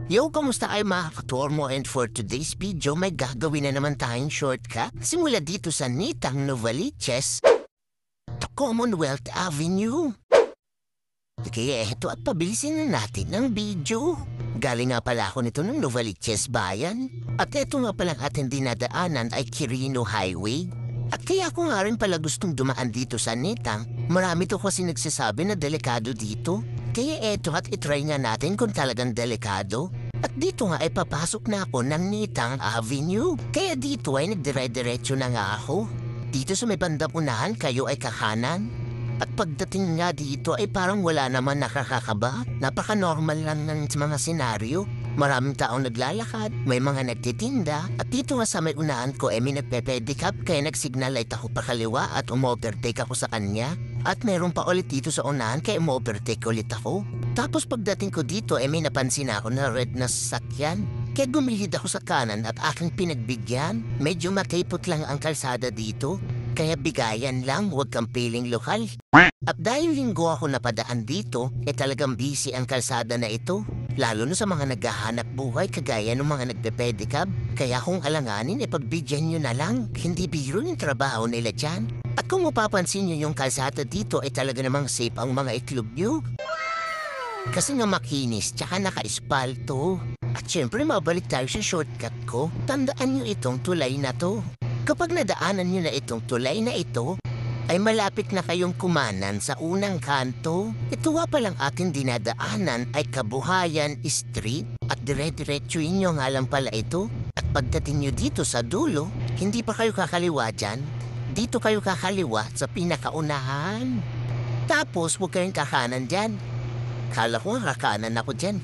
Yo, kamusta kayo mga katormo? And for today's video, may gagawin na naman tayong shortcut simula dito sa Nitang Novaliches to Commonwealth Avenue. Kaya eto at pabilisin na natin ang video. Galing nga pala ako nito ng Novaliches Bayan. At eto nga palang ating dinadaanan ay Quirino Highway. At kaya ako nga rin pala gustong dumaan dito sa Nitang. Marami to kasi nagsasabi na delikado dito. Kaya eto at itry nga natin kung talagang delikado. At dito nga ay papasok na ako ng Nitang Avenue. Kaya dito ay nagdire-diretso na nga ako. Dito sa may bandang unahan kayo ay kakanan. At pagdating nga dito ay parang wala naman nakakakaba. Napaka-normal lang ng mga senaryo. Maraming taong naglalakad, may mga nagtitinda. At dito nga sa may unahan ko ay may nagpe-pedicab kaya nagsignal light ako pakaliwa at umovertake ako sa kanya. At meron pa ulit dito sa unahan kaya umovertake ulit ako. Tapos pagdating ko dito ay may napansin ako na red na sasakyan. Kaya gumilid ako sa kanan at aking pinagbigyan. Medyo makaipot lang ang kalsada dito. Kaya bigayan lang, huwag kang piling lokal. At dahil linggo ako napadaan dito, talagang busy ang kalsada na ito. Lalo na sa mga naghahanap buhay kagaya ng mga nagpe-pedicab. Kaya kung alanganin, pagbigyan nyo na lang. Hindi biro yung trabaho nila dyan. At kung mapapansin nyo yung kalsada dito ay talaga namang safe ang mga itlog nyo. Kasi nga makinis tsaka naka-espalto. At syempre mabalik tayo sa shortcut ko. Tandaan nyo itong tulay na to. Kapag nadaanan nyo na itong tulay na ito, ay malapit na kayong kumanan sa unang kanto. Ito nga palang aking dinadaanan ay Kabuhayan Street at dire-diretsuin nyo nga lang pala ito. At pagdating nyo dito sa dulo, hindi pa kayo kakaliwa dyan. Dito kayo kakaliwa sa pinakaunahan. Tapos huwag kayong kakanan dyan. Kala ko nga kakanan ako dyan.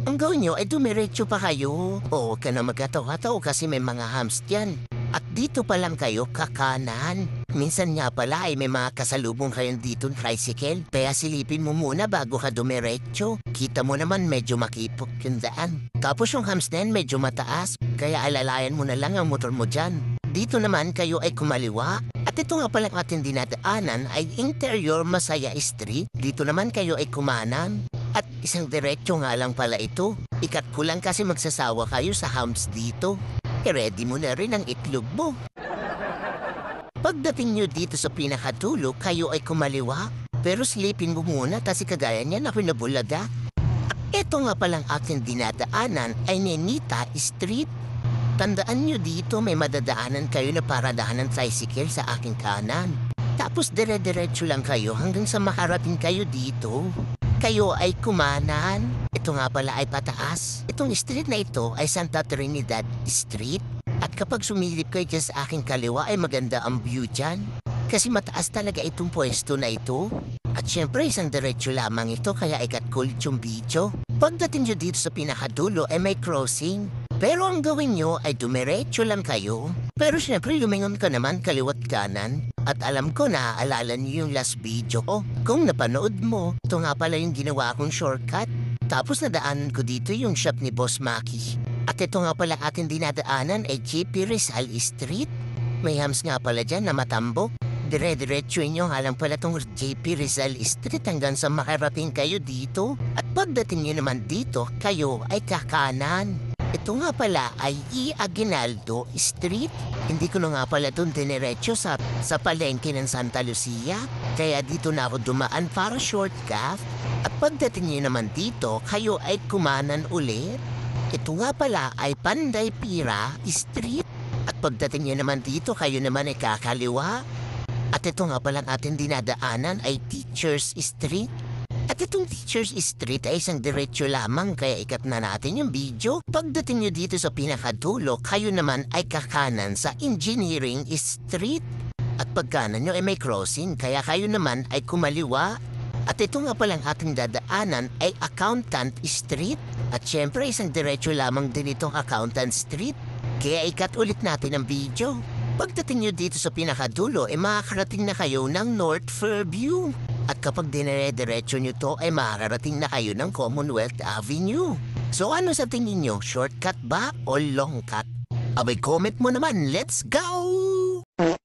Ang gawin nyo ay dumiretso pa kayo. O huwag ka na magkataw-hataw kasi may mga hams dyan. At dito pa lang kayo kakanan. Minsan nga pala ay may mga kasalubong kayong dito tricycle. Kaya silipin mo muna bago ka dumiretso. Kita mo naman medyo makipot yung daan. Tapos yung hams na yan medyo mataas. Kaya alalayan mo na lang ang motor mo dyan. Dito naman kayo ay kumaliwa. At ito nga palang ating dinadaanan ay Interior Masaya Street. Dito naman kayo ay kumanan. At isang diretso nga lang pala ito. Ikat ko lang kasi magsasawa kayo sa hams dito. Ready mo na rin ang itlog mo. Pagdating nyo dito sa pinakadulo, kayo ay kumaliwa. Pero silipin mo muna kasi kagaya niyan ako nabulaga. At ito nga palang aking dinadaanan ay Nenita Street. Tandaan nyo dito may madadaanan kayo na paradahan ng tricycle sa aking kanan. Tapos dire-diretso lang kayo hanggang sa makarating kayo dito. Kayo ay kumanan. Ito nga pala ay pataas. Itong street na ito ay Santa Trinidad Street. At kapag sumilip kayo dyan sa aking kaliwa ay maganda ang view dyan. Kasi mataas talaga itong pwesto na ito. At syempre isang diretso lamang ito kaya ikat kulit yung video. Pagdating nyo dito sa pinakadulo ay may crossing. Pero ang gawin nyo ay dumiretso lang kayo. Pero syempre lumingon ka naman kaliwat kanan. At alam ko na aalala niyo yung last video ko. Kung napanood mo, ito nga pala yung ginawa kong shortcut. Tapos nadaanan ko dito yung shop ni Boss Maki. At ito nga pala ating dinadaanan ay JP Rizal Street. May hams nga pala dyan na matambok. Dire-diretsuin nyo nga lang pala itong JP Rizal Street hanggang sa makarating kayo dito. At pagdating nyo naman dito, kayo ay kakanan. Ito nga pala ay E. Aguinaldo Street. Hindi ko na nga pala doon diniretso sa palengke ng Santa Lucia. Kaya dito na ako dumaan para shortcut. At pagdating niyo naman dito, kayo ay kumanan ulit. Ito nga pala ay Panday Pira Street. At pagdating niyo naman dito, kayo naman ay kakaliwa. At ito nga pala ating dinadaanan ay Teachers Street. At itong Teachers Street ay isang diretso lamang kaya ikat na natin yung video. Pagdating nyo dito sa pinakadulo, kayo naman ay kakanan sa Engineering Street. At pagkanan nyo ay may crossing kaya kayo naman ay kumaliwa. At ito nga palang ating dadaanan ay Accountant Street. At syempre isang diretso lamang din itong Accountant Street. Kaya ikat ulit natin ang video. Pagdating nyo dito sa pinakadulo ay makakarating na kayo ng North Fairview. At kapag dinire-diretso nyo to ay makakarating na kayo ng Commonwealth Avenue. So ano sa tingin nyo? Shortcut ba o long cut? Abay comment mo naman, let's go!